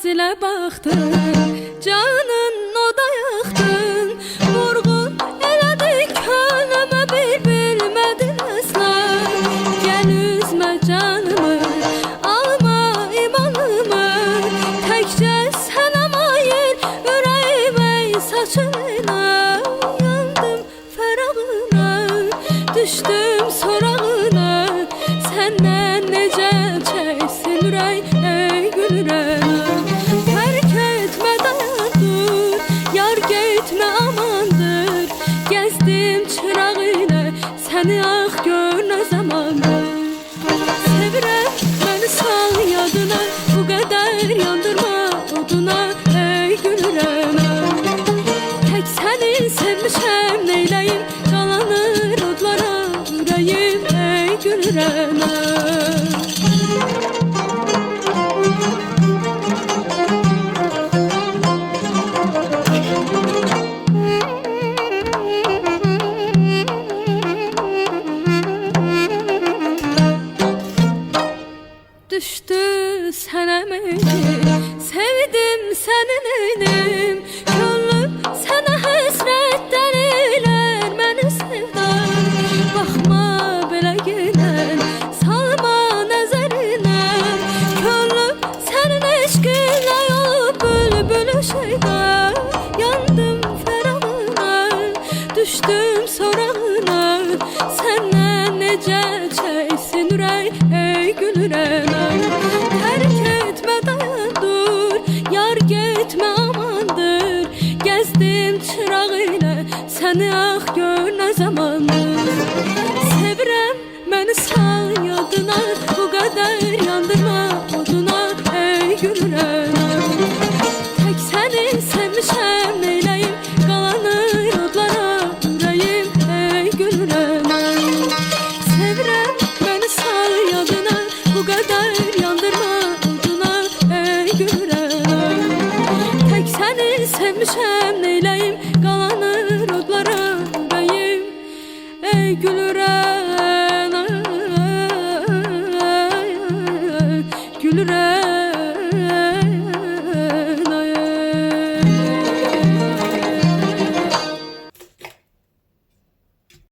silə baxdın, canın oda yaxdın, vurğun elədin könlümə bir bilmədin əsla. Gəl üzmə canımı, alma imanımı, təkcə sənə mayil ürəyimə saçına. Yandım fərağına, düşdüm sorağına, səndən necə çəksin ürək ey gülürəm. Tərk etmə dayan dur, yar getmə amandır, gəzdim çıraq ilə səni ah gör nə zamandır. Sevirəm məni sal yadına, bu qədər yandırma oduna ey gülürəm. Tək səni sevmişəm neyləyim, qalanır odlara ürəyim ey gülürəm. Düşdü sənə meylim, sevdim səni neylim, könlüm sənə həsrətdən eylər məni sevdam. Baxma belə gələn, salma nəzərinə, könlüm sənin eşqinlə olub bülbülü şeyda. Yandım fərağına, düşdüm sorağına, səndən necə çəksin ürək ey gülürəm. Tərk etmə dayan dur, yar getmə amandır, gəzdim çıraq ilə səni ah gör nə zamandır. Sevirəm məni sal yadına, bu qədər yandırma oduna ey gülürəm. Tək səni sevmişəm neyləyim, qalanır odlara ürəyim ey gülürəm. Sevirəm məni sal yadına, bu qədər yandırma oduna ey gülürəm. Tək səni sevmişəm neyləyim, qalanır odlara ürəyim ey gülürəm. Gülürəm.